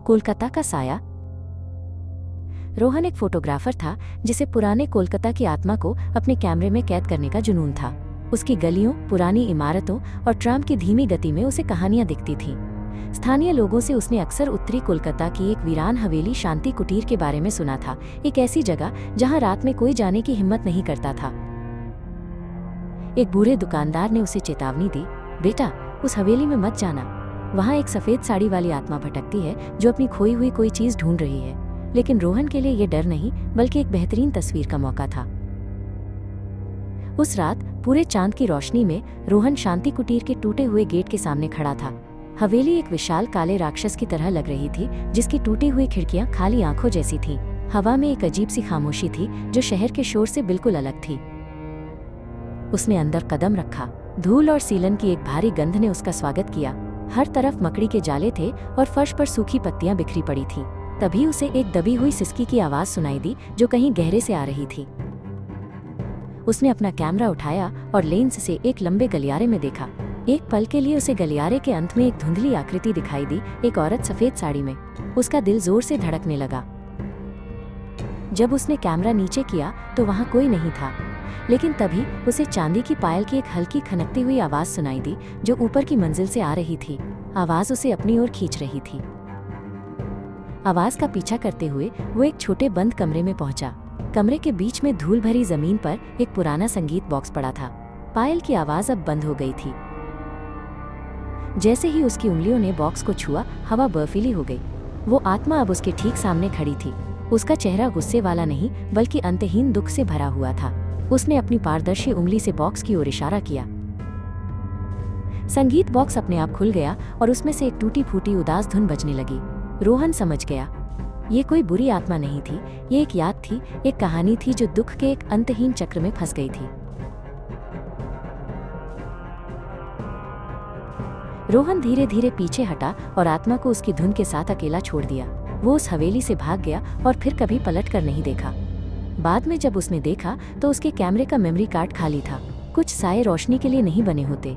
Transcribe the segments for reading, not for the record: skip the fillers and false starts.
कोलकाता का साया। रोहन एक फोटोग्राफर था जिसे पुराने कोलकाता की आत्मा को अपने कैमरे में कैद करने का जुनून था। उसकी गलियों, पुरानी इमारतों और ट्राम की धीमी गति में उसे कहानियां दिखती थीं। स्थानीय लोगों से उसने अक्सर उत्तरी कोलकाता की एक वीरान हवेली शांति कुटीर के बारे में सुना था, एक ऐसी जगह जहां रात में कोई जाने की हिम्मत नहीं करता था। एक बूढ़े दुकानदार ने उसे चेतावनी दी, बेटा, उस हवेली में मत जाना। वहां एक सफेद साड़ी वाली आत्मा भटकती है जो अपनी खोई हुई कोई चीज ढूंढ रही है। लेकिन रोहन के लिए यह डर नहीं बल्कि एक बेहतरीन तस्वीर का मौका था। उस रात पूरे चांद की रोशनी में रोहन शांति कुटीर के टूटे हुए गेट के सामने खड़ा था। हवेली एक विशाल काले राक्षस की तरह लग रही थी, जिसकी टूटी हुई खिड़कियां खाली आंखों जैसी थीं। हवा में एक अजीब सी खामोशी थी जो शहर के शोर से बिल्कुल अलग थी। उसने अंदर कदम रखा। धूल और सीलन की एक भारी गंध ने उसका स्वागत किया। हर तरफ मकड़ी के जाले थे और फर्श पर सूखी पत्तियां बिखरी पड़ी थीं। तभी उसे एक दबी हुई सिसकी की आवाज सुनाई दी जो कहीं गहरे से आ रही थी। उसने अपना कैमरा उठाया और लेंस से एक लंबे गलियारे में देखा। एक पल के लिए उसे गलियारे के अंत में एक धुंधली आकृति दिखाई दी, एक औरत सफेद साड़ी में। उसका दिल जोर से धड़कने लगा। जब उसने कैमरा नीचे किया तो वहां कोई नहीं था, लेकिन तभी उसे चांदी की पायल की एक हल्की खनकती हुई आवाज सुनाई दी जो ऊपर की मंजिल से आ रही थी। आवाज उसे अपनी ओर खींच रही थी। आवाज का पीछा करते हुए वो एक छोटे बंद कमरे में पहुंचा। कमरे के बीच में धूल भरी जमीन पर एक पुराना संगीत बॉक्स पड़ा था। पायल की आवाज अब बंद हो गई थी। जैसे ही उसकी उंगलियों ने बॉक्स को छुआ, हवा बर्फीली हो गई। वो आत्मा अब उसके ठीक सामने खड़ी थी। उसका चेहरा गुस्से वाला नहीं बल्कि अंतहीन दुख से भरा हुआ था। उसने अपनी पारदर्शी उंगली से बॉक्स की ओर इशारा किया। संगीत बॉक्स अपने आप खुल गया और उसमें से एक टूटी फूटी उदास धुन बजने लगी। रोहन समझ गया, ये कोई बुरी आत्मा नहीं थी, ये एक याद थी, एक कहानी थी जो दुख के एक अंतहीन चक्र में फंस गई थी। रोहन धीरे धीरे पीछे हटा और आत्मा को उसकी धुन के साथ अकेला छोड़ दिया। वो उस हवेली से भाग गया और फिर कभी पलट कर नहीं देखा। बाद में जब उसने देखा तो उसके कैमरे का मेमोरी कार्ड खाली था। कुछ साए रोशनी के लिए नहीं बने होते।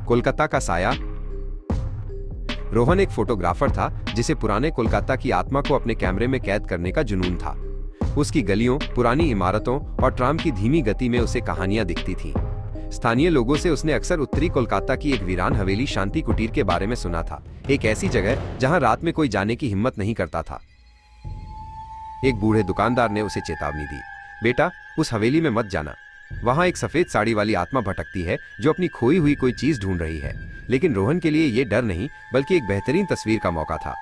कोलकाता का साया। रोहन एक फोटोग्राफर था जिसे पुराने कोलकाता की आत्मा को अपने कैमरे में कैद करने का जुनून था। उसकी गलियों, पुरानी इमारतों और ट्राम की धीमी गति में उसे कहानियां दिखती थीं। स्थानीय लोगों से उसने अक्सर उत्तरी कोलकाता की एक वीरान हवेली शांति कुटीर के बारे में सुना था, एक ऐसी जगह जहां रात में कोई जाने की हिम्मत नहीं करता था। एक बूढ़े दुकानदार ने उसे चेतावनी दी, बेटा, उस हवेली में मत जाना। वहां एक सफेद साड़ी वाली आत्मा भटकती है जो अपनी खोई हुई कोई चीज ढूंढ रही है। लेकिन रोहन के लिए यह डर नहीं बल्कि एक बेहतरीन तस्वीर का मौका था।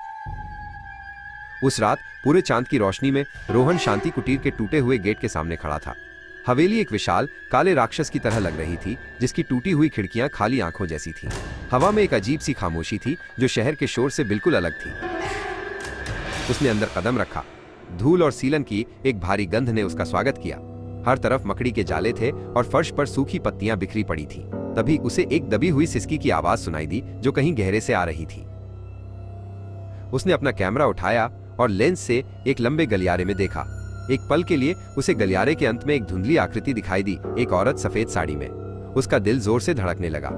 उस रात पूरे चांद की रोशनी में रोहन शांति कुटीर के टूटे हुए गेट के सामने खड़ा था। हवेली एक विशाल काले राक्षस की तरह लग रही थी, जिसकी टूटी हुई खिड़कियां खाली आंखों जैसी थीं। हवा में एक अजीब सी खामोशी थी जो शहर के शोर से बिल्कुल अलग थी। उसने अंदर कदम रखा। धूल और सीलन की एक भारी गंध ने उसका स्वागत किया। हर तरफ मकड़ी के जाले थे और फर्श पर सूखी पत्तियां बिखरी पड़ी थीं। तभी उसे एक दबी हुई सिसकी की आवाज सुनाई दी जो कहीं गहरे से आ रही थी। उसने अपना कैमरा उठाया और लेंस से एक लंबे गलियारे में देखा। एक पल के लिए उसे गलियारे के अंत में एक धुंधली आकृति दिखाई दी, एक औरत सफेद साड़ी में। उसका दिल जोर से धड़कने लगा।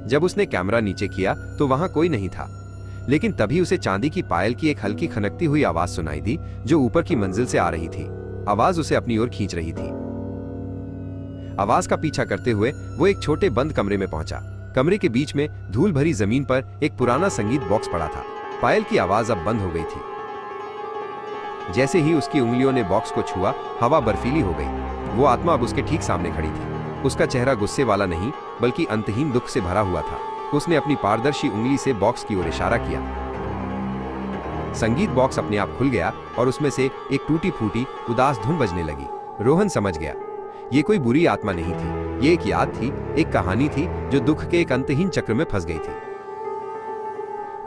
जब उसने कैमरा नीचे किया तो वहां कोई नहीं था, लेकिन तभी उसे चांदी की पायल की एक हल्की खनकती हुई आवाज सुनाई दी जो ऊपर की मंजिल से आ रही थी। आवाज उसे अपनी ओर खींच रही थी। आवाज का पीछा करते हुए वो एक छोटे बंद कमरे में पहुंचा। कमरे के बीच में धूल भरी जमीन पर एक पुराना संगीत बॉक्स पड़ा था। पायल की आवाज अब बंद हो गई थी। जैसे ही उसकी उंगलियों ने बॉक्स को छुआ, हवा बर्फीली हो गई। वो आत्मा अब उसके ठीक सामने खड़ी थी। उसका चेहरा गुस्से वाला नहीं बल्कि अंतहीन दुख से भरा हुआ था। उसने अपनी पारदर्शी उंगली से बॉक्स की ओर इशारा किया। संगीत बॉक्स अपने आप खुल गया और उसमें से एक टूटी फूटी उदास धुन बजने लगी। रोहन समझ गया, ये कोई बुरी आत्मा नहीं थी, ये एक याद थी, एक कहानी थी जो दुख के एक अंतहीन चक्र में फंस गई थी।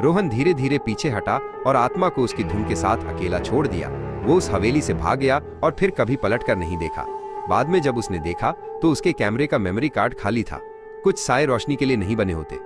रोहन धीरे धीरे पीछे हटा और आत्मा को उसकी धुन के साथ अकेला छोड़ दिया। वो उस हवेली से भाग गया और फिर कभी पलट कर नहीं देखा। बाद में जब उसने देखा तो उसके कैमरे का मेमोरी कार्ड खाली था। कुछ साए रोशनी के लिए नहीं बने होते।